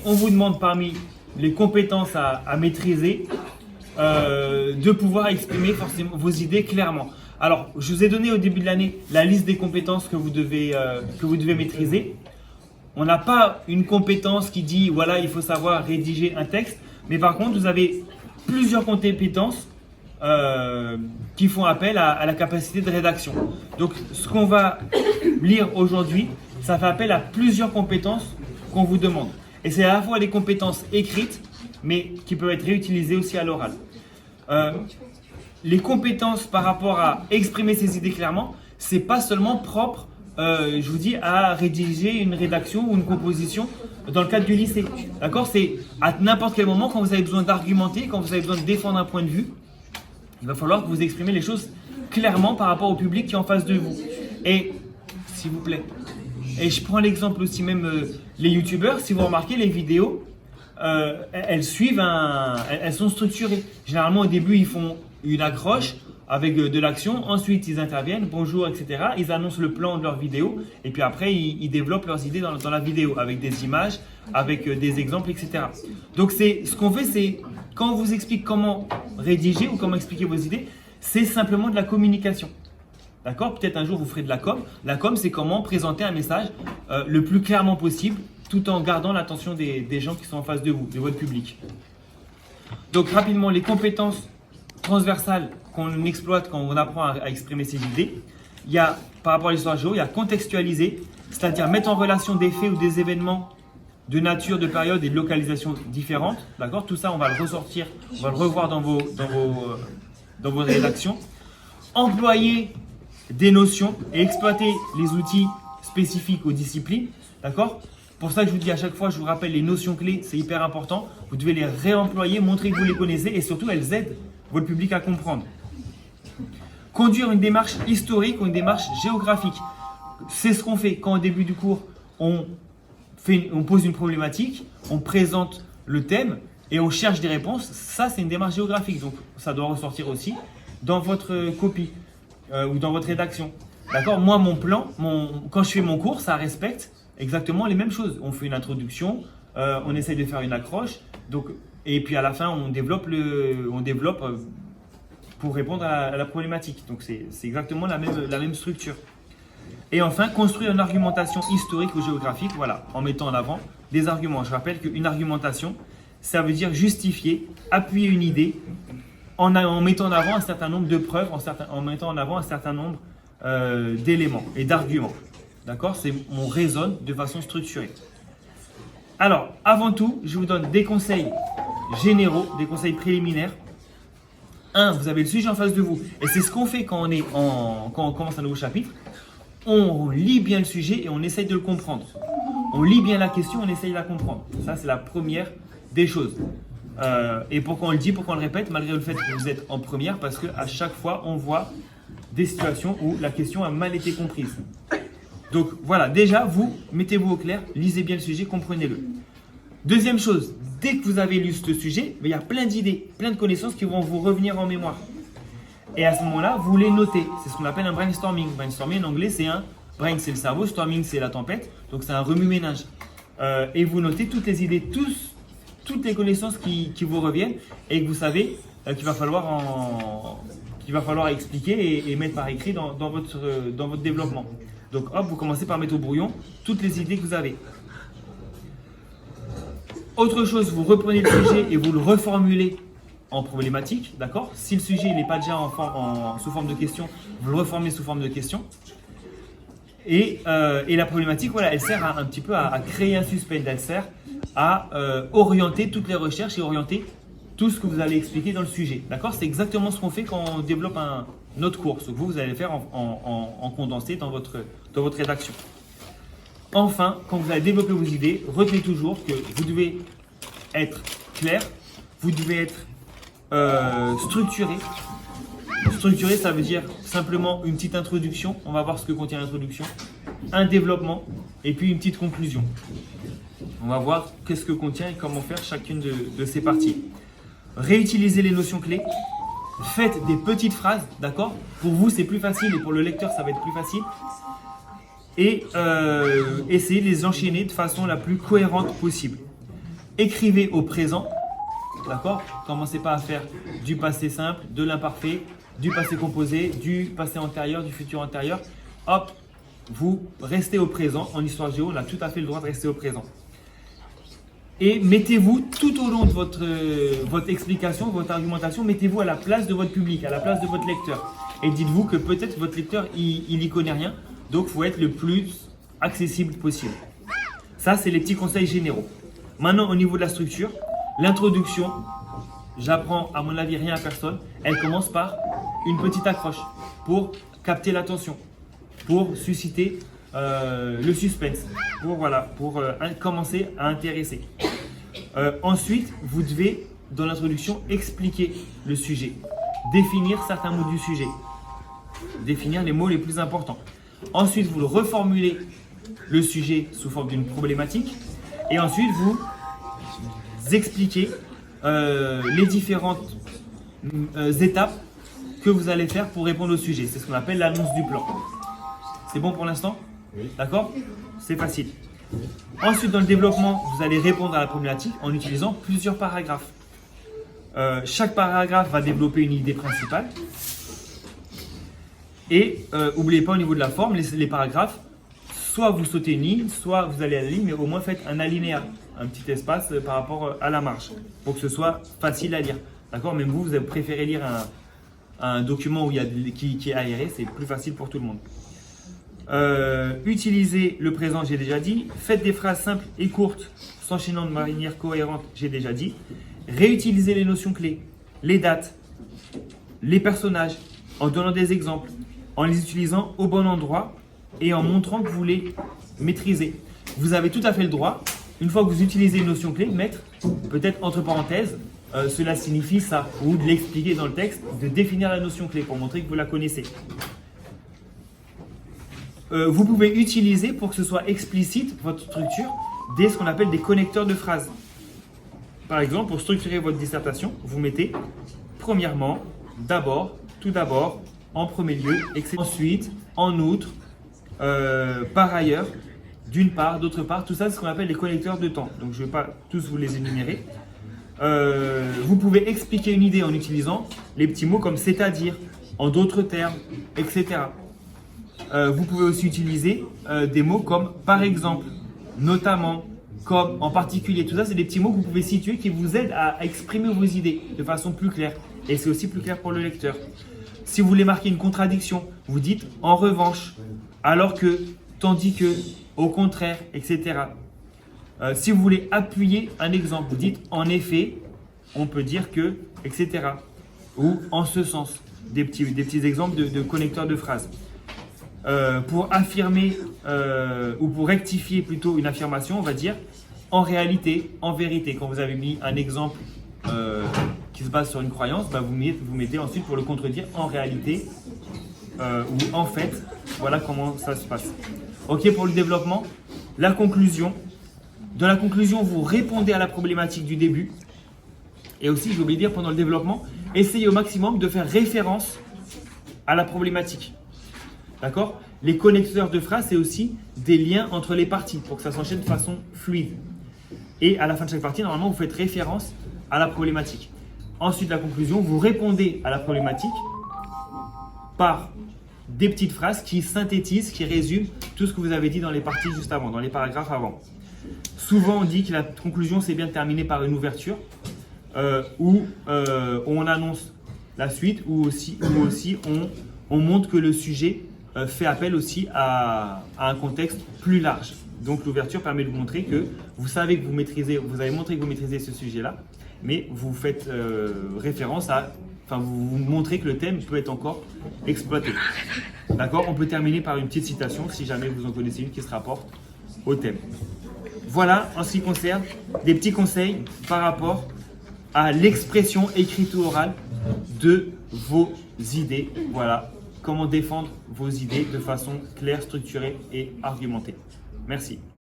On vous demande parmi les compétences à maîtriser de pouvoir exprimer forcément vos idées clairement. Alors, je vous ai donné au début de l'année la liste des compétences que vous devez maîtriser. On n'a pas une compétence qui dit voilà, il faut savoir rédiger un texte, mais par contre, vous avez plusieurs compétences qui font appel à la capacité de rédaction. Donc, ce qu'on va lire aujourd'hui, ça fait appel à plusieurs compétences qu'on vous demande. Et c'est à la fois des compétences écrites, mais qui peuvent être réutilisées aussi à l'oral. Les compétences par rapport à exprimer ses idées clairement, c'est pas seulement propre, je vous dis, à rédiger une rédaction ou une composition dans le cadre du lycée. D'accord? C'est à n'importe quel moment, quand vous avez besoin d'argumenter, quand vous avez besoin de défendre un point de vue, il va falloir que vous exprimez les choses clairement par rapport au public qui est en face de vous. Et, s'il vous plaît, et je prends l'exemple aussi même les youtubeurs, si vous remarquez les vidéos, elles suivent elles sont structurées. Généralement au début ils font une accroche avec de l'action, ensuite ils interviennent, bonjour, etc. Ils annoncent le plan de leur vidéo et puis après ils développent leurs idées dans la vidéo avec des images, avec des exemples, etc. Donc ce qu'on fait, c'est quand on vous explique comment rédiger ou comment expliquer vos idées, c'est simplement de la communication. D'accord? Peut-être un jour vous ferez de la com. La com, c'est comment présenter un message le plus clairement possible tout en gardant l'attention des gens qui sont en face de vous, de votre public. Donc rapidement, les compétences transversales qu'on exploite quand on apprend à exprimer ses idées, il y a, par rapport à l'histoire géo, il y a contextualiser, c'est-à-dire mettre en relation des faits ou des événements de nature, de période et de localisation différentes. D'accord? Tout ça, on va le ressortir, on va le revoir dans vos rédactions. Employer des notions et exploiter les outils spécifiques aux disciplines. D'accord? Pour ça, je vous dis à chaque fois, je vous rappelle les notions clés, c'est hyper important. Vous devez les réemployer, montrer que vous les connaissez et surtout, elles aident votre public à comprendre. Conduire une démarche historique ou une démarche géographique. C'est ce qu'on fait quand au début du cours, on pose une problématique, on présente le thème et on cherche des réponses. Ça, c'est une démarche géographique. Donc, ça doit ressortir aussi dans votre copie ou dans votre rédaction. D'accord? Moi, mon plan, quand je fais mon cours, ça respecte exactement les mêmes choses. On fait une introduction, on essaye de faire une accroche, et puis à la fin, on développe pour répondre à la problématique. Donc, c'est exactement la même structure. Et enfin, construire une argumentation historique ou géographique, voilà, en mettant en avant des arguments. Je rappelle qu'une argumentation, ça veut dire justifier, appuyer une idée en mettant en avant un certain nombre de preuves, en mettant en avant un certain nombre d'éléments et d'arguments. D'accord? On raisonne de façon structurée. Alors, avant tout, je vous donne des conseils généraux, des conseils préliminaires. Vous avez le sujet en face de vous. Et c'est ce qu'on fait quand on commence un nouveau chapitre. On lit bien le sujet et on essaye de le comprendre. On lit bien la question, on essaye de la comprendre. Ça, c'est la première des choses. Et pourquoi on le dit, pourquoi on le répète, malgré le fait que vous êtes en première, parce qu'à chaque fois, on voit des situations où la question a mal été comprise. Donc voilà, déjà, vous, mettez-vous au clair, lisez bien le sujet, comprenez-le. Deuxième chose, dès que vous avez lu ce sujet, il y a plein d'idées, plein de connaissances qui vont vous revenir en mémoire. Et à ce moment-là, vous les notez. C'est ce qu'on appelle un brainstorming. Brainstorming en anglais, c'est un brain, c'est le cerveau, storming, c'est la tempête. Donc c'est un remue-ménage. Et vous notez toutes les idées, toutes les connaissances qui vous reviennent et que vous savez qu'il va falloir expliquer et mettre par écrit dans votre développement. Donc hop, vous commencez par mettre au brouillon toutes les idées que vous avez. Autre chose, vous reprenez le sujet et vous le reformulez en problématique, d'accord? Si le sujet n'est pas déjà sous forme de question, vous le reformulez sous forme de question. Et la problématique, voilà, elle sert un petit peu à créer un suspense, elle sert à orienter toutes les recherches et orienter tout ce que vous allez expliquer dans le sujet. D'accord? C'est exactement ce qu'on fait quand on développe notre cours. Ce que vous allez le faire en condensé dans votre rédaction. Enfin, quand vous allez développer vos idées, retenez toujours que vous devez être clair, vous devez être structuré. Structuré, ça veut dire simplement une petite introduction. On va voir ce que contient l'introduction. Un développement et puis une petite conclusion. On va voir qu'est-ce que contient et comment faire chacune de ces parties. Réutilisez les notions clés. Faites des petites phrases, d'accord? Pour vous, c'est plus facile et pour le lecteur, ça va être plus facile. Et essayez de les enchaîner de façon la plus cohérente possible. écrivez au présent. D'accord? Commencez pas à faire du passé simple, de l'imparfait, du passé composé, du passé antérieur, du futur antérieur. Hop, vous restez au présent. En histoire géo, on a tout à fait le droit de rester au présent. Et mettez-vous tout au long de votre explication, votre argumentation, mettez-vous à la place de votre public, à la place de votre lecteur. Et dites-vous que peut-être votre lecteur, il n'y connaît rien. Donc, il faut être le plus accessible possible. Ça, c'est les petits conseils généraux. Maintenant, au niveau de la structure, l'introduction, j'apprends à mon avis rien à personne. Elle commence par une petite accroche pour capter l'attention, pour susciter le suspense, pour commencer à intéresser. Ensuite, vous devez, dans l'introduction, expliquer le sujet, définir certains mots du sujet, définir les mots les plus importants. Ensuite, vous reformulez le sujet sous forme d'une problématique et ensuite, vous expliquez les différentes étapes que vous allez faire pour répondre au sujet. C'est ce qu'on appelle l'annonce du plan. C'est bon pour l'instant? Oui. D'accord? C'est facile. Ensuite, dans le développement, vous allez répondre à la problématique en utilisant plusieurs paragraphes. Chaque paragraphe va développer une idée principale. Et n'oubliez pas au niveau de la forme, les paragraphes, soit vous sautez une ligne, soit vous allez à la ligne, mais au moins faites un alinéa, un petit espace par rapport à la marge, pour que ce soit facile à lire. D'accord? Même vous avez préféré lire un document où qui est aéré, c'est plus facile pour tout le monde. Utilisez le présent, j'ai déjà dit. Faites des phrases simples et courtes, s'enchaînant de manière cohérente, j'ai déjà dit. Réutilisez les notions clés, les dates, les personnages, en donnant des exemples, en les utilisant au bon endroit et en montrant que vous les maîtrisez. Vous avez tout à fait le droit, une fois que vous utilisez une notion clé, mettre peut-être entre parenthèses, cela signifie ça, ou de l'expliquer dans le texte, de définir la notion clé pour montrer que vous la connaissez. Vous pouvez utiliser, pour que ce soit explicite, votre structure, ce qu'on appelle des connecteurs de phrases. Par exemple, pour structurer votre dissertation, vous mettez premièrement, d'abord, tout d'abord, en premier lieu, etc. Ensuite, en outre, par ailleurs, d'une part, d'autre part, tout ça c'est ce qu'on appelle les connecteurs de temps. Donc je ne vais pas tous vous les énumérer. Vous pouvez expliquer une idée en utilisant les petits mots comme c'est-à-dire, en d'autres termes, etc. Vous pouvez aussi utiliser des mots comme par exemple, notamment, comme, en particulier. Tout ça, c'est des petits mots que vous pouvez situer qui vous aident à exprimer vos idées de façon plus claire. Et c'est aussi plus clair pour le lecteur. Si vous voulez marquer une contradiction, vous dites en revanche, alors que, tandis que, au contraire, etc. Si vous voulez appuyer un exemple, vous dites en effet, on peut dire que, etc. Ou en ce sens, des petits exemples de connecteurs de phrases. Pour affirmer ou pour rectifier plutôt une affirmation, on va dire en réalité, en vérité. Quand vous avez mis un exemple qui se base sur une croyance, bah, vous mettez ensuite pour le contredire en réalité ou en fait. Voilà comment ça se passe. Ok, pour le développement, la conclusion. Dans la conclusion, vous répondez à la problématique du début. Et aussi, j'ai oublié de dire, pendant le développement, essayez au maximum de faire référence à la problématique. D'accord? Les connecteurs de phrases, c'est aussi des liens entre les parties pour que ça s'enchaîne de façon fluide. Et à la fin de chaque partie, normalement, vous faites référence à la problématique. Ensuite, la conclusion, vous répondez à la problématique par des petites phrases qui synthétisent, qui résument tout ce que vous avez dit dans les parties juste avant, dans les paragraphes avant. Souvent, on dit que la conclusion, c'est bien de terminer par une ouverture où on annonce la suite, ou aussi on montre que le sujet fait appel aussi à un contexte plus large. Donc l'ouverture permet de vous montrer que vous savez que vous maîtrisez, vous avez montré que vous maîtrisez ce sujet-là, mais vous faites référence à, enfin vous montrez que le thème peut être encore exploité. D'accord? On peut terminer par une petite citation si jamais vous en connaissez une qui se rapporte au thème. Voilà en ce qui concerne des petits conseils par rapport à l'expression écrite ou orale de vos idées. Voilà. Comment défendre vos idées de façon claire, structurée et argumentée. Merci.